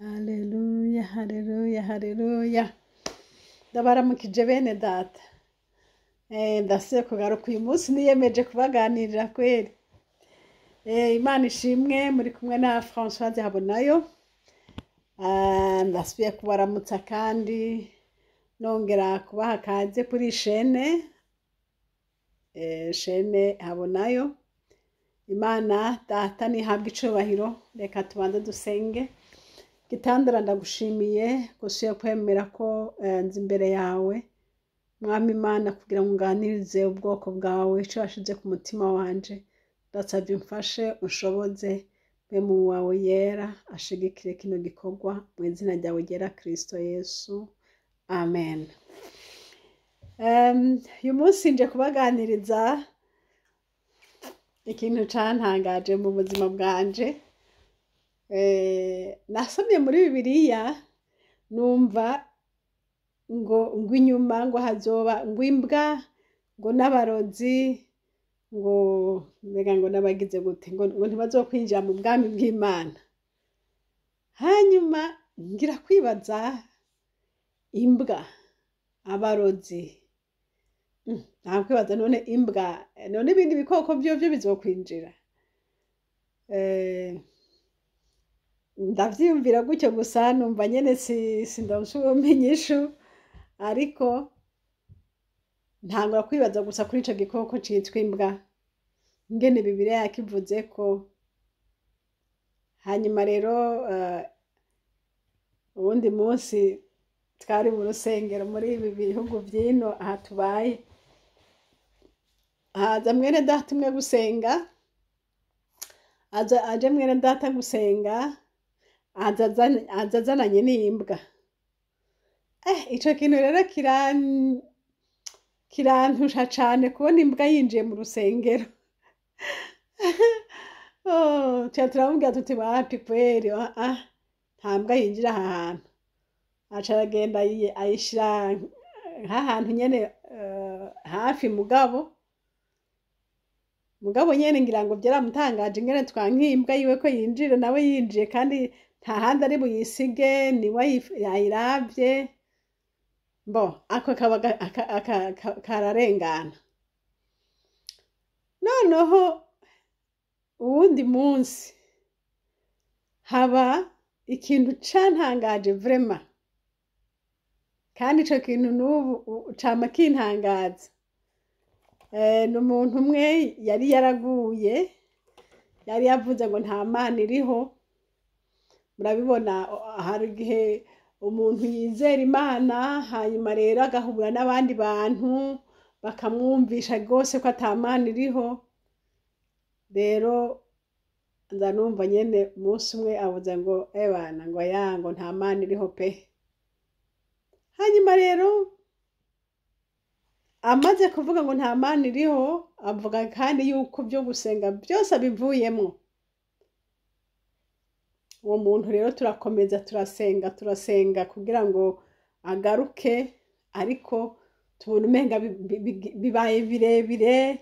Haleluya, haleluya, haleluya. Ndabaramukije bene data. Ndasiye kugaruka uyu munsi niyemeje kubaganirira kweri. Imana ishimwe muri kumwe na Françoise HABONAYO. Ndasubiye kubaramutsa kandi nongera kubaha kaze kuri shene HABONAYO. Imana data nihabwe icubahiro, reka tubanze dusenge. Gitandara ndagushimiye gusuye kwemera ko nzi imbere yawe Mwami Imana kugira ngo nganirize ubwoko bwawe ico washize ku mutima wanje. Ndasavye umfashe ushoboze mu wawe yera ashigikire kino gikorwa mu izina ryawe ryera Kristo Yesu, amen. Uyu munsi nje kubaganiriza ikintu cantangaje mu buzima bwanje. Nasomye muri Bibiliya numva ngo inyuma ngo hazoba ngo imbwa ngo n'abarozi ngo mbega ngo n'abagize gute ngo ntibazokwinjira mu bwami bw'Imana. Hanyuma ngira kwibaza imbwa abarozi nta kwibaza none imbwa none ibindi bikoko byo bizokwinjira. Ndavyiyumvira gutyo gusa numva nyene sindawumenyesha ariko ntangura kwibaza gusa kuri ico gikoko citwa imbwa ingene Bibiliya yakivuze ko. Hanyuma rero ubundi munsi twari mu rusengero muri ibi bihugu vyino aha tubaye, haza mwene data umwe gusenga, aje mwene data gusenga azazananye n'imbwa. Ico kintu rero kirantusha cane kubona imbwa yinjiye mu rusengero. Turamubwira tuti wapi kweri nta mbwa yinjira aha hantu. Aca aragenda ayishira nk'ahantu nyene hafi mugabo nyene ngira ngo vyaramutangaje ingene twankimbwa yiwe ko yinjira nawe yinjiye kandi nta handi ari buyisige niwe yayiravye. Ako kaba kararengana. Noneho uwundi munsi haba ikintu cantangaje vraiment, kandi ico kintu n'ubu cama kintangaza. Ni umuntu umwe yari yaraguye, yari yavuze ngo nta Mana iriho. Murabibona hari igihe umuntu yizera Imana hanyuma rero agahura n'abandi bantu bakamwumvisha rwose ko ata Mana iriho. Rero nza numva nyene umunsi umwe avuze ngo bana ngo ngo nta Mana iriho pe. Hanyuma rero amaze kuvuga ngo nta Mana iriho avuga kandi yuko byo gusenga byose abivuyemwo. Uwo muntu rero turakomeza turasenga kugira ngo agaruke, ariko tubona umenga bibaye birebire,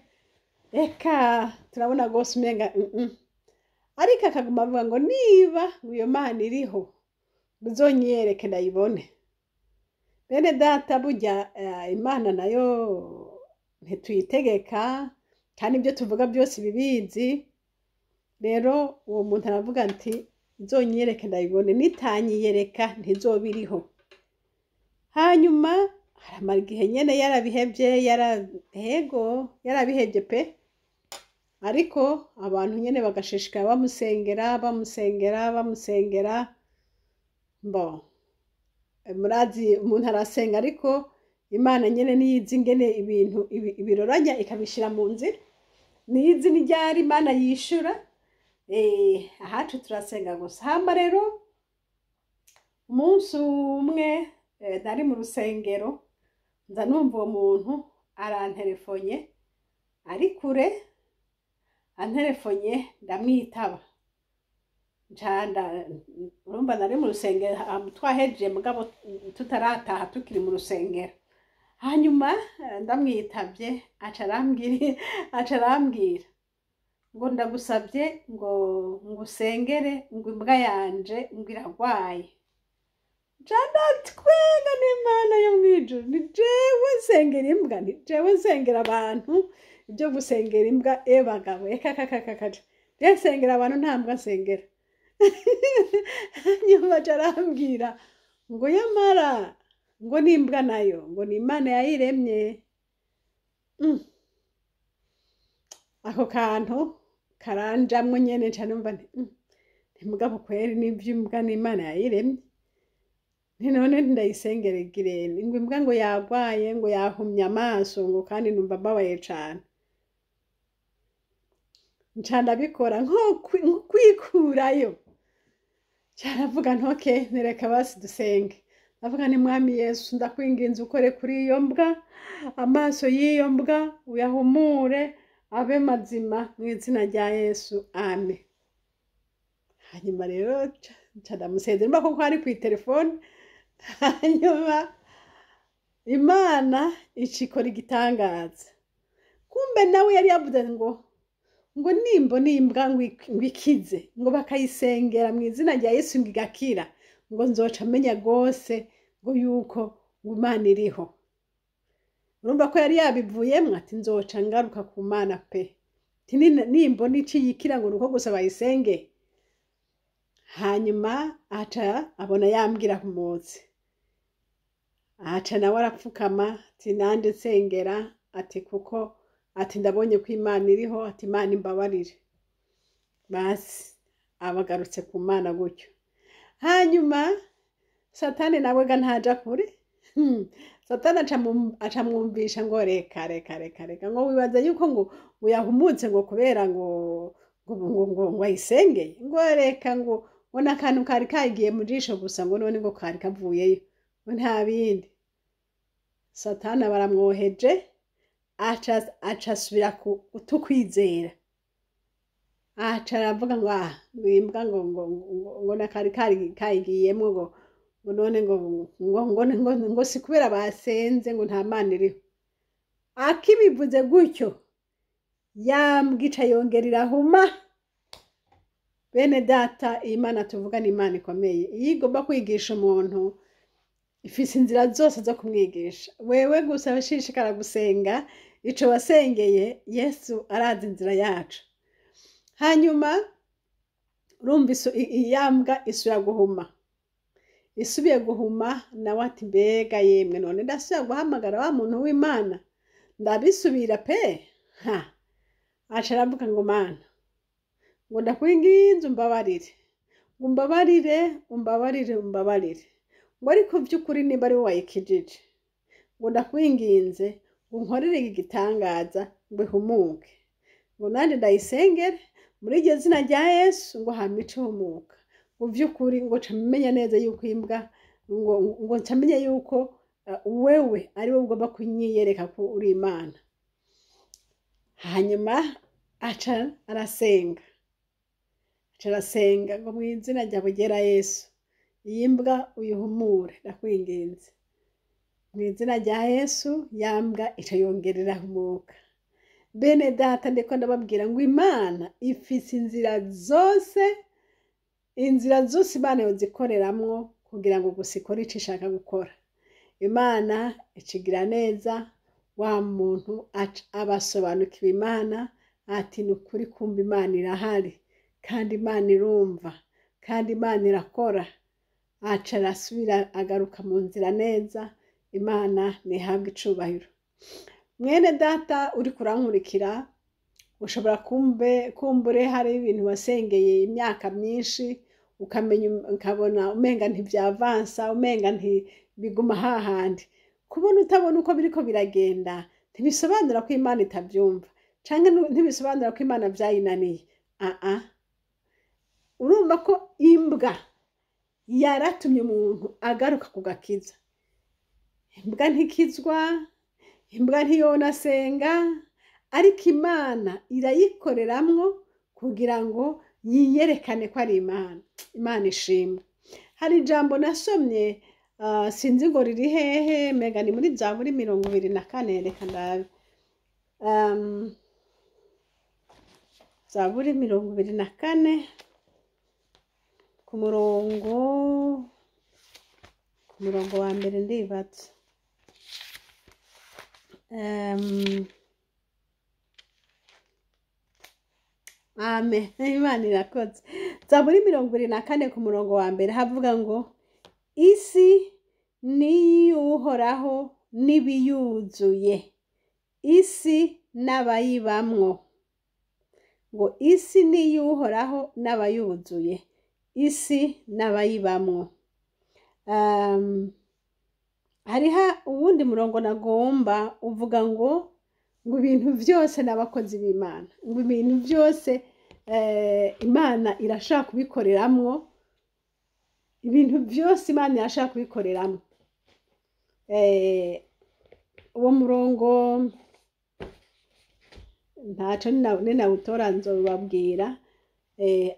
eka turabona gose umenga ariko akaguma avuga ngo niba iyo Mana iriho bizonyereke ndayibone. Bene data burya Imana nayo ntituyitegeka kandi ibyo tuvuga byose bibizi. Rero uwo muntu aravuga ati izonyereke ndayibone, nitanyiyereka ntizobiriho. Hanyuma haramara igihe nyene yarabihevye yarabihevye pe, ariko abantu nyene bagashishikara bamusengera. Murazi umuntu arasenga ariko Imana nyene niyizi ingene ibintu ibiroranya ikabishira mu nzira, niyizi n'iryari Imana yishura. Ahacu turasenga gusa. Hama rero umunsi umwe nari mu rusengero nza numva uwo muntu aranterefonye ari kure, anterefonye ndamwitaba. Urumva nari mu rusengero twahejeje mugabo tutarataha tukiri mu rusengero. Hanyuma ndamwitavye aca arambwira ngo ndagusabye ngo ngusengere ngo imbwa yanje ngo iragwaye. Ndatwenga n'Imana yo mwijuru, ni jewe nsengera imbwa, ni jewe nsengera abantu. Ibyo gusengera imbwa bagabo ekakakakaje rero nsengera abantu nta mbwa nsengera. Nyuma arambwira ngo yamara ngo n'imbwa nayo ngo ni Imana yayiremye. Ako kantu karanjamwe nyene cyane numva ntimugabo kweri n'ivy'imbwa n'Imana yayiremye. None ndayisengere girene ngo imbwa ngo yagwaye ngo yahumye amaso ngo kandi numva babaye cyane. Ncanda bikora nko kwikurayo. Cyaravuga ntoke nereka basi dusenge. Avuga ni Mwami Yesu ndakwinginze ukore kuri iyo mbwa, amaso y'iyo mbwa uyahumure abe mazima mu izina rya Yesu, amen. Hanyuma rero ndamusezera mba kuko ari ku telefone. Hanyuma Imana icikora igitangaza. Kumbe nawe yari yavuze ngo nimbwa ngo ikize ngo bakayisengera mu izina rya Yesu ngo igakira ngo nzoca amenya rwose ngo yuko ngo Imana iriho. Urumva ko yari yabivuyemo ati nzoca ngaruka ku Mana pe. Nimbona iciyikira ngo nuko gusa bayisenge. Hanyuma aca abona yambwira ku munsi. Aca nawe arapfukama ati nande nsengera ati kuko ati ndabonye ko Imana iriho ati Imana imbabarire. Basi abagarutse ku Mana gutyo. Hanyuma Satani nawe ga ntaja kure. Satani aca mwumvisha ngo reka ngo wibaza yuko ngo uyahumutse ngo kubera ngo ayisengeye ngo reka ngo nakantu kari kagiye mu jisho gusa ngo none ngo kari kavuyeyo ngo nta bindi. Satani baramwoheje aca asubira kutukwizera. Aca aravuga ngo imbwa ngo nakari kayigiyemo ngo none ngo si kubera basenze ngo nta Mana iriho. Akibivuze gutyo yambwica yongera irahuma. Bene data Imana tuvuga ni Imana ikomeye. Iyo igomba kwigisha umuntu ifise inzira zose zo kumwigisha. Wewe gusa bashishikara gusenga ico wasengeye Yesu arazi inzira yacu. Hanyuma urumva iyambwa isubira guhuma. Isubiye guhuma nawe ati mbega yemwe none ndasubira guhamagara wa muntu w'Imana ndabisubira pe. Aca aravuga ngo Mana ngo ndakwinginze umbabarire ngo ariko vy'ukuri niba ari wowe wayikijije ngo ndakwinginze ngo nkorere igitangaza ngo ihumuke ngo nanje ndayisengere muri iryo zina rya Yesu ngo hame icumuka ngo vy'ukuri ngo camenya neza yuko imbwa ngo camenya yuko wewe ari wowe ugomba kunyiyereka ko uri Imana. Hanyuma aca arasenga ngo mu izina rya bugera Yesu iyi mbwa uyihumure ndakwinginze mu izina rya Yesu. Yambwa ica yongerera humuka. Bene data ndiko ndababwira ngo Imana ifise inzira zose Imana yozikoreramwo kugira ngo gusikore ico ishaka gukora. Imana icigira neza wa muntu abasobanukiwe Imana ati nukuri kumva Imana irahari kandi Imana irumva kandi Imana irakora. Aca arasubira agaruka mu nzira neza. Imana nihabwe icubahiro. Mwene data uri kurankurikira ushobora kumbure hari ibintu wasengeye imyaka myinshi ukamenya ukabona umenga ntivyavansa umenga ntibiguma hahandi. Kubona utabona uko biriko biragenda ntibisobanura ko Imana itavyumva canke ntibisobanura ko Imana vyayinaniye. Urumva ko imbwa yaratumye umuntu agaruka kugakiza. Imbwa ntikizwa, imbwa ntiyonasenga, ariko Imana irayikoreramwo kugira ngo yiyerekane ko ari Imana. Imana ishimwe. Hari ijambo nasomye sinzi ngo riri hehe mega ni muri Zaburi 24 reka ndabe. zaburi 24 ku murongo wa mbere ndibatse. Amen. Imana irakoze. Zaburi 24 ku murongo wa mbere havuga ngo isi ni uhoraho n'ibiyuzuye, isi n'abayibamwo. Ngo isi ni uhoraho n'abayuzuye, isi n'abayibamwo. Hariho uwundi murongo nagomba uvuga ngo ibintu byose n'abakozi b'Imana, ngo ibintu byose Imana irashaka kubikoreramwo, ibintu byose Imana irashaka kubikoreramwo. Uwo murongo ntaco ninawutora nzobabwira,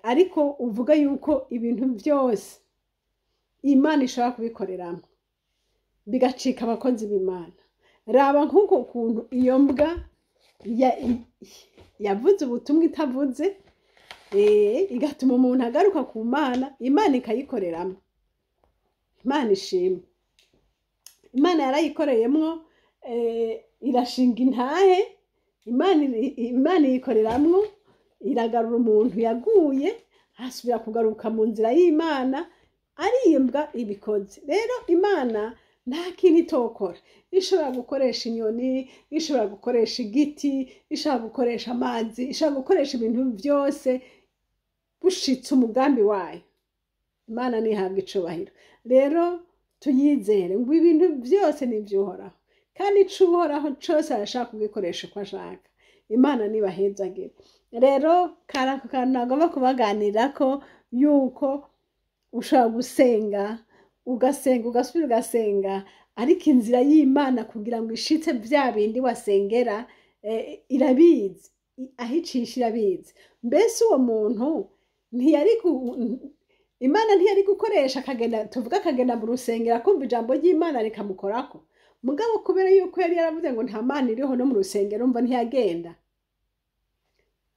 ariko uvuga yuko ibintu byose Imana ishobora kubikoreramwo bigacika abakozi b'Imana. Raba nk'uko kuntu iyo mbwa yavuze ubutumwa itavuze, igatuma umuntu agaruka ku Mana, Imana ikayikoreramwo. Imana ishimwe. Imana yarayikoreyemwo, irashinga intahe, Imana yikoreramwo, iragarura umuntu yaguye, asubira kugaruka mu nzira y'Imana, ari iyo mbwa ibikoze. Rero Imana nta kintu itokora. Ishobora gukoresha inyoni, ishobora gukoresha igiti, ishobora gukoresha amazi, ishobora gukoresha ibintu byose bushitse umugambi wayo. Imana nihabwa icubahiro. Rero tuyizere ngo ibintu byose ni ivy'uhoraho, kandi icuhoraho cose arashaka kugikoresha uko ashaka. Imana nibahezagire. Rero karako kantu nagomba kubaganirako yuko ushobora gusenga, ugasubira ugasenga, ariko inzira y'Imana kugira ngo ishitse vya bindi wasengera irabizi, aho icisha irabizi. Mbese uwo muntu Imana ntiyari gukoresha akagenda mu rusengero akumva ijambo ry'Imana rikamukorako. Mugabo kubera yuko yari yaravuze ngo nta Mana iriho no mu rusengero, umva ntiyagenda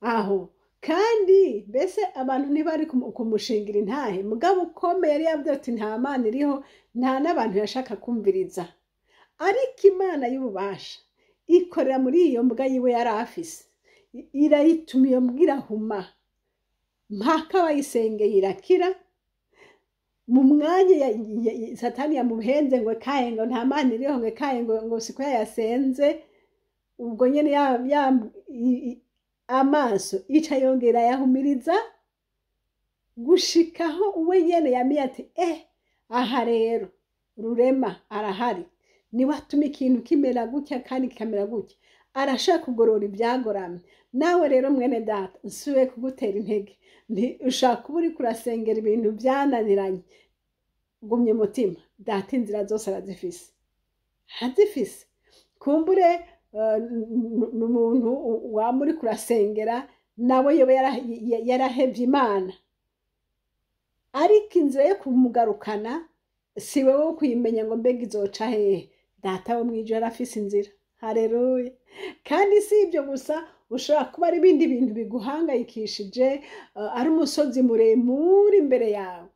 aho. Kandi mbese abantu ntibari kumushingira intahe, mugabo ukome yari yavuze ati nta Mana iriho, nta n'abantu yashaka kumviriza. Ariko Imana y'ububasha ikorera muri iyo mbwa yiwe yari afise, irayituma iyo mbwa irahuma, mpaka bayisengeye irakira. Mu mwanya Satani yamuhenze ngo kaye ngo nta Mana iriho, ngo kaye ngo siko yasenze, ubwo nyene amaso ica yongera yahumiriza gushikaho uwe nyene yamiye ati aha rero Rurema arahari, niwe atuma ikintu kimera gutya kandi kikamera gutya, arashaka kugorora ibyagoramye. Nawe rero mwene data nsubiye kugutera intege, ushaka kuba uriko urasengera ibintu byananiranye, gumye umutima, data inzira zose arazifise. Kumbure n'umuntu waba uriko urasengera nawe yoba yarahevye Imana, ariko inzira yo kumugarukana si wewe kuyimenya ngo mbega izoca hehe. Data wo mwijuru arafise inzira. Haleluya. Kandi si ibyo gusa, ushobora kuba ari ibindi bintu biguhangayikishije, ari umusozi muremure imbere yawe.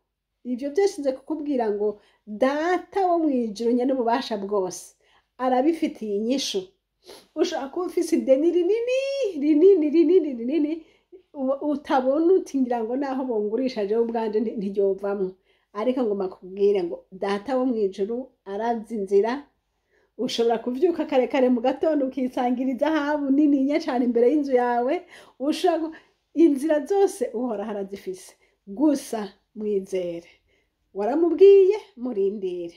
Ibyo byose nze kukubwira ngo Data wo mwijuru nyene ububasha bwose arabifitiye inyishu. Ushobora kuba ufise ideni rinini utabona utingira ngo naho bongurisha jewe ubwanje ntiryovamwo, ariko ngoma kubwire ngo Data wo mwijuru arazi inzira. Ushobora kuvyuka kare mu gatondo ukisangira izahabu nininya cyane imbere y'inzu yawe. Ushobora inzira zose uhora harazifise, gusa mwizere. Waramubwiye murindire,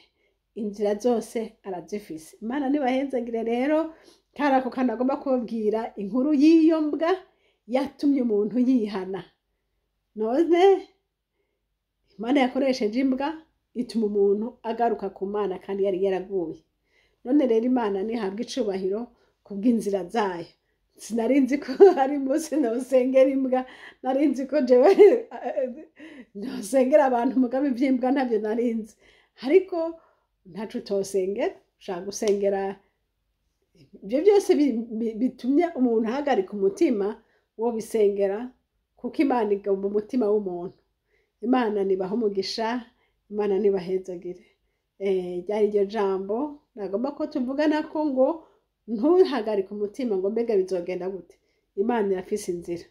inzira zose arazifise. Imana nibahezagire. Rero karako kanagomba kubabwira inkuru y'iyo mbwa yatumye umuntu yihana. None Imana yakoresheje imbwa ituma umuntu agaruka ku Mana kandi yari yaraguye. None rero Imana nihabwa icubahiro kubw'inzira zayo. Sinarinzi ko hari munsi nosengera imbwa, narinzi ko jewe nosengera abantu mugabe ivy'imbwa ntabyo narinzi. Ariko ntacu tosengera, ushaka gusengera ibyo byose bitumye umuntu ahagarika umutima, wo bisengera kuko Imana igomba umutima w'umuntu. Imana nibaha umugisha, Imana nibahezagire. Ryari iryo jambo nagomba ko tuvugana ko ngo ntuhagarike umutima ngo mbega bizogenda gute. Imana irafise inzira,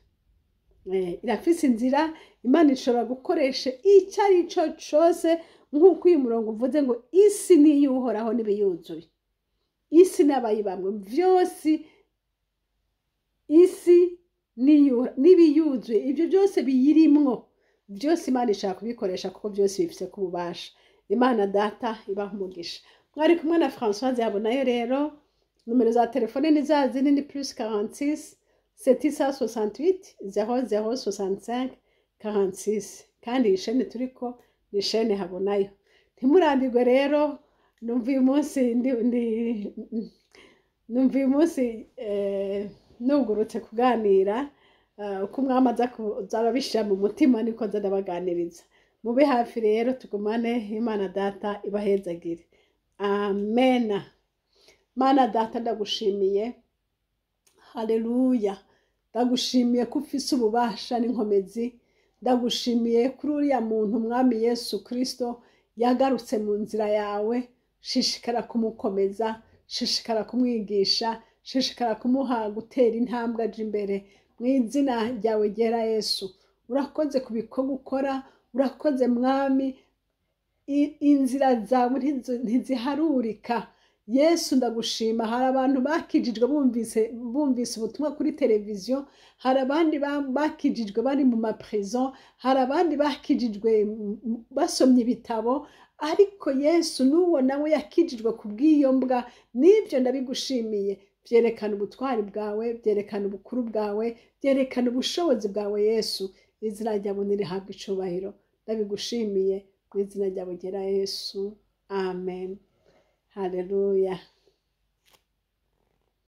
irafise inzira. Imana ishobora gukoresha icyo ari cyo cyose, nk'uko uyu murongo uvuze ngo isi niyo uhoraho n'ibiyuzuye, isi n'abayibamwe byose, isi n'ibiyuzuye, ibyo byose biyirimwo byose Imana ishaka kubikoresha kuko byose bifise ku bubasha. Imana data ibaha umugisha. Mwari kumwe na Françoise Habonayo rero. Numero za telefone ni za zindi, ni +46 768 0065 46. Kandi iyi shene turiko ni shene Habonayo. Ntimurambirwe rero, numva uyu munsi nugurutse kuganira uko Umwami aza kuzababishira mu mutima niko nza ndabaganiriza. Mube hafi rero, tugumane. Imana data ibahezagire. Amen. Mana data ndagushimiye, haleluya. Ndagushimiye ko ufise ububasha n'inkomezi. Ndagushimiye kuri uriya muntu Mwami Yesu Kristo yagarutse mu nzira yawe. Shishikara kumukomeza, shishikara kumwigisha, shishikara kumuha gutera intambwe aje imbere. Mu izina ryawe ryera Yesu, urakoze kubikora ukora, urakoze Mwami. Inzira zawe ntiziharurika. Yesu ndagushima. Hari abantu bakijijwe bumvise ubutumwa kuri televiziyo, hari abandi bakijijwe bari mu maprison, hari abandi bakijijwe basomye ibitabo, ariko Yesu n'uwo nawe yakijijwe kubw'iyo mbwa. N'ibyo ndabigushimiye. Byerekana ubutwari bwawe, byerekana ubukuru bwawe, byerekana ubushobozi bwawe Yesu. Izina ryawe nirihabwe icubahiro. Ndabigushimiye mu izina ryawe ryera Yesu. Amen. Haleluya.